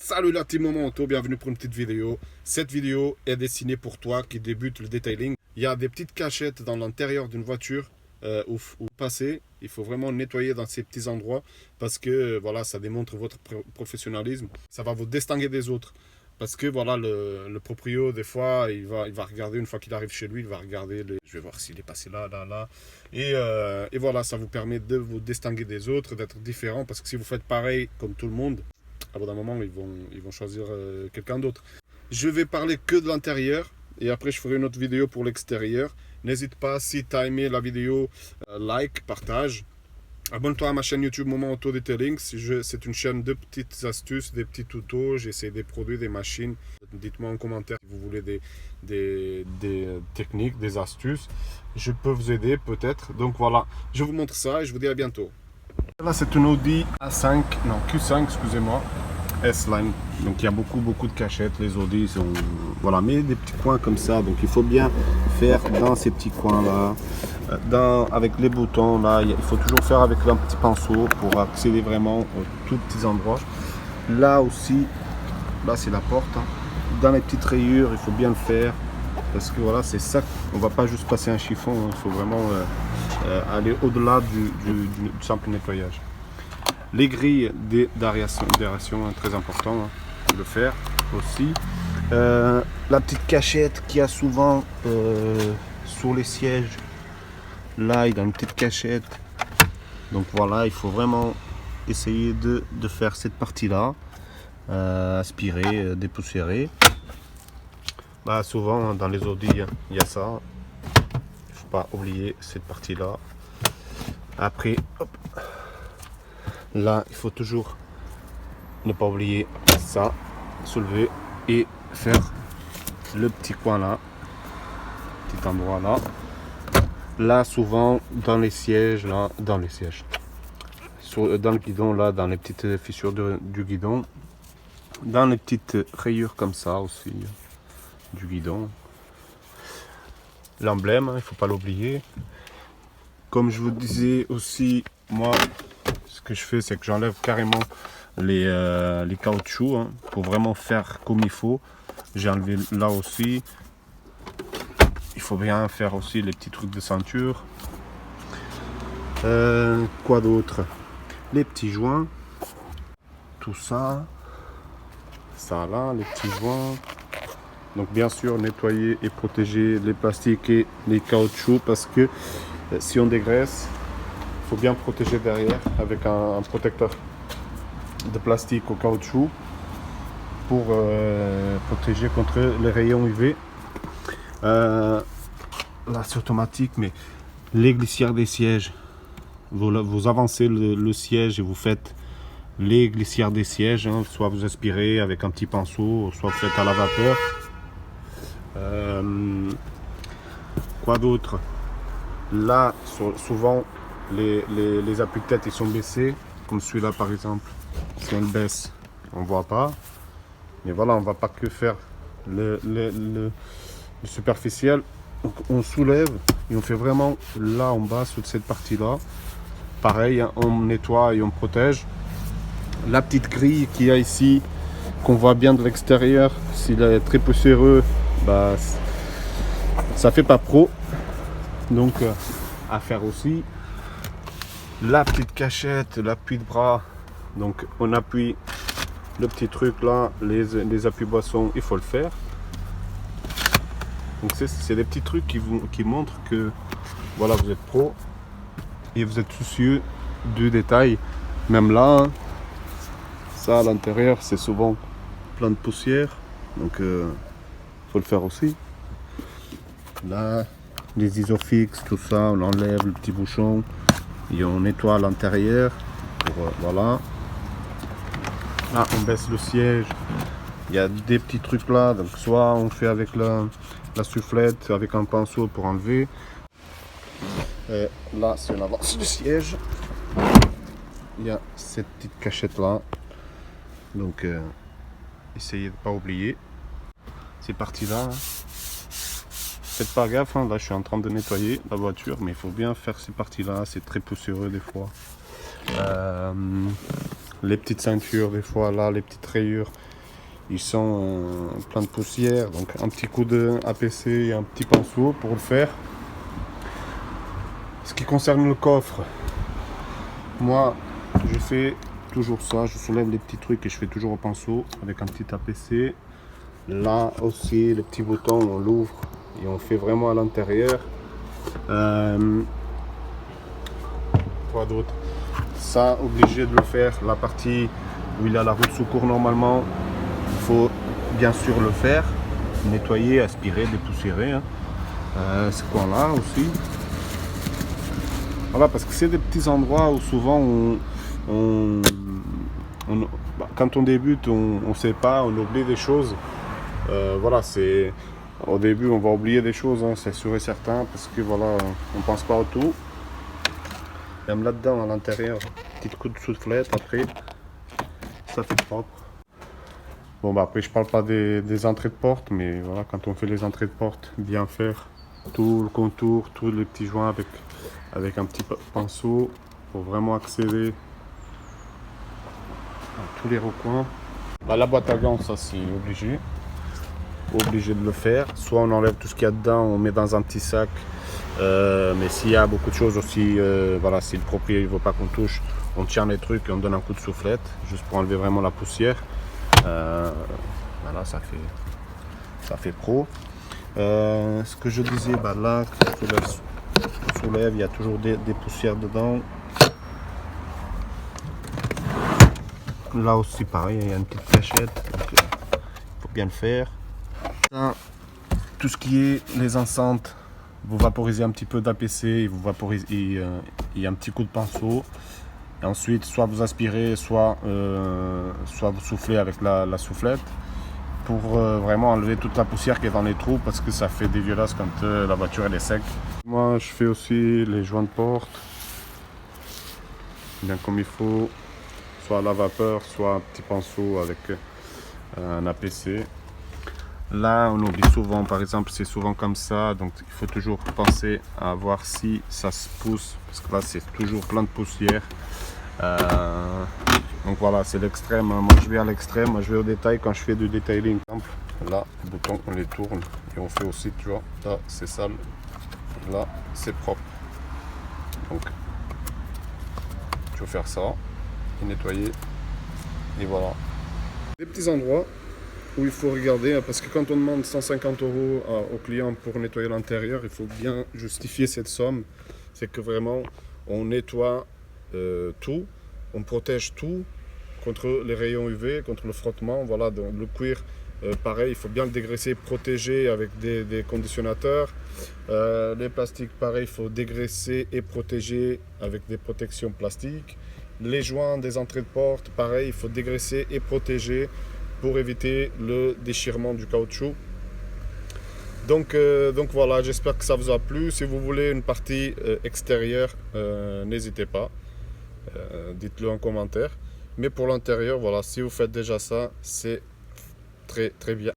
Salut la team Moment Auto, bienvenue pour une petite vidéo. Cette vidéo est destinée pour toi qui débute le detailing. Il y a des petites cachettes dans l'intérieur d'une voiture où passer. Il faut vraiment nettoyer dans ces petits endroits parce que voilà, ça démontre votre professionnalisme. Ça va vous distinguer des autres. Parce que voilà, le proprio, des fois, il va regarder, une fois qu'il arrive chez lui, il va regarder, je vais voir s'il est passé là, là, là. Et voilà, ça vous permet de vous distinguer des autres, d'être différent. Parce que si vous faites pareil comme tout le monde, à bout d'un moment, ils vont choisir quelqu'un d'autre. Je vais parler que de l'intérieur et après je ferai une autre vidéo pour l'extérieur. N'hésite pas, si tu as aimé la vidéo, like, partage. Abonne-toi à ma chaîne YouTube Moment Auto Detailing. C'est une chaîne de petites astuces, des petits tutos. J'essaie des produits, des machines. Dites-moi en commentaire si vous voulez des techniques, des astuces. Je peux vous aider peut-être. Donc voilà, je vous montre ça et je vous dis à bientôt. Là, c'est une Audi A5, non Q5, excusez-moi, S-Line. Donc il y a beaucoup de cachettes. Les Audi sont, voilà, mais des petits coins comme ça. Donc il faut bien faire dans ces petits coins là, avec les boutons là. Il faut toujours faire avec un petit pinceau pour accéder vraiment aux tout petits endroits. Là aussi, là c'est la porte. Hein. Dans les petites rayures, il faut bien le faire parce que voilà, c'est ça. On va pas juste passer un chiffon. Hein. Il faut vraiment aller au-delà du simple nettoyage. Les grilles d'aération, très important hein, de le faire aussi. La petite cachette qu'il y a souvent sur les sièges. Là, il y a une petite cachette. Donc voilà, il faut vraiment essayer de faire cette partie-là. Aspirer, dépoussiérer. Bah, souvent, dans les Audi, il y a ça. Il ne faut pas oublier cette partie-là. Après, hop. Là, il faut toujours ne pas oublier ça, soulever et faire le petit coin là, petit endroit là. Là, souvent dans les sièges, là, dans les sièges, dans le guidon là, dans les petites fissures du guidon, dans les petites rayures comme ça aussi du guidon. L'emblème, hein, il ne faut pas l'oublier. Comme je vous disais aussi, moi, ce que je fais, c'est que j'enlève carrément les caoutchoucs hein, pour vraiment faire comme il faut. J'ai enlevé là aussi. Il faut bien faire aussi les petits trucs de ceinture. Quoi d'autre? Les petits joints. Tout ça. Ça là, les petits joints. Donc bien sûr, nettoyer et protéger les plastiques et les caoutchoucs parce que si on dégraisse, il faut bien protéger derrière avec un protecteur de plastique au caoutchouc pour protéger contre les rayons UV. Là c'est automatique, mais les glissières des sièges, vous avancez le siège et vous faites les glissières des sièges, hein, soit vous aspirez avec un petit pinceau, soit vous faites à la vapeur. Quoi d'autre? Là, souvent, les appuis-têtes ils sont baissés, comme celui-là par exemple. Si on le baisse, on ne voit pas. Mais voilà, on ne va pas que faire le superficiel. Donc, on soulève et on fait vraiment là en bas, sur cette partie-là. Pareil, hein, on nettoie et on protège. La petite grille qu'il y a ici, qu'on voit bien de l'extérieur, s'il est très poussiéreux, bah, ça fait pas pro. Donc à faire aussi. La petite cachette, l'appui de bras. Donc on appuie le petit truc là, les appuis boissons, il faut le faire. Donc c'est des petits trucs qui montrent que voilà, vous êtes pro et vous êtes soucieux du détail. Même là, hein, ça à l'intérieur c'est souvent plein de poussière. Donc faut le faire aussi. Là, les isofix, tout ça, on enlève le petit bouchon et on nettoie l'intérieur. Voilà. Là, on baisse le siège. Il y a des petits trucs là, donc soit on fait avec la soufflette, avec un pinceau pour enlever. Et là, si on avance le siège, il y a cette petite cachette là. Donc, essayez de ne pas oublier ces parties là. Faites pas gaffe, hein, là je suis en train de nettoyer la voiture, mais il faut bien faire ces parties-là, c'est très poussiéreux des fois. Les petites ceintures, des fois là, les petites rayures, ils sont plein de poussière. Donc un petit coup de APC et un petit pinceau pour le faire. Ce qui concerne le coffre, moi je fais toujours ça, je soulève les petits trucs et je fais toujours au pinceau avec un petit APC. Là aussi, le petit bouton, on l'ouvre et on fait vraiment à l'intérieur. Quoi d'autre? Ça, obligé de le faire. La partie où il y a la roue de secours, normalement, il faut bien sûr le faire. Nettoyer, aspirer, dépoussiérer. Hein. Ce coin-là aussi. Voilà, parce que c'est des petits endroits où souvent quand on débute, on ne sait pas, on oublie des choses. Voilà, c'est au début on va oublier des choses, hein, c'est sûr et certain, parce que voilà, on pense pas au tout. Même là-dedans, à l'intérieur, petite coup de soufflette, après ça fait propre. Bon bah après je parle pas des entrées de porte, mais voilà, quand on fait les entrées de porte, bien faire tout le contour, tous les petits joints avec un petit pinceau pour vraiment accéder à tous les recoins. Bah, la boîte à gants, ça c'est obligé de le faire. Soit on enlève tout ce qu'il y a dedans, on met dans un petit sac. Mais s'il y a beaucoup de choses aussi, voilà, si le propriétaire ne veut pas qu'on touche, on tient les trucs et on donne un coup de soufflette, juste pour enlever vraiment la poussière. Voilà, ça fait pro. Ce que je disais, bah là, quand on soulève, il y a toujours des poussières dedans. Là aussi, pareil, il y a une petite cachette, donc il faut bien le faire. Tout ce qui est les enceintes, vous vaporisez un petit peu d'APC, vous vaporisez et un petit coup de pinceau. Et ensuite, soit vous aspirez, soit vous soufflez avec la soufflette pour vraiment enlever toute la poussière qui est dans les trous, parce que ça fait des violences quand la voiture elle est sec. Moi, je fais aussi les joints de porte, bien comme il faut, soit à la vapeur, soit un petit pinceau avec un APC. Là, on oublie souvent, par exemple, c'est souvent comme ça, donc il faut toujours penser à voir si ça se pousse, parce que là, c'est toujours plein de poussière. Donc voilà, c'est l'extrême. Moi, je vais à l'extrême, moi, je vais au détail quand je fais du detailing. Par exemple, là, les boutons, on les tourne et on fait aussi, tu vois, là, c'est sale, là, c'est propre. Donc, tu vas faire ça, et nettoyer, et voilà. Des petits endroits où il faut regarder, parce que quand on demande 150 € au client pour nettoyer l'intérieur, il faut bien justifier cette somme. C'est que vraiment, on nettoie tout, on protège tout contre les rayons UV, contre le frottement. Voilà, donc le cuir, pareil, il faut bien le dégraisser, protéger avec des conditionnateurs. Les plastiques, pareil, il faut dégraisser et protéger avec des protections plastiques. Les joints des entrées de porte, pareil, il faut dégraisser et protéger pour éviter le déchirement du caoutchouc. Donc voilà, j'espère que ça vous a plu. Si vous voulez une partie extérieure, n'hésitez pas, dites-le en commentaire. Mais pour l'intérieur, voilà, si vous faites déjà ça, c'est très très bien.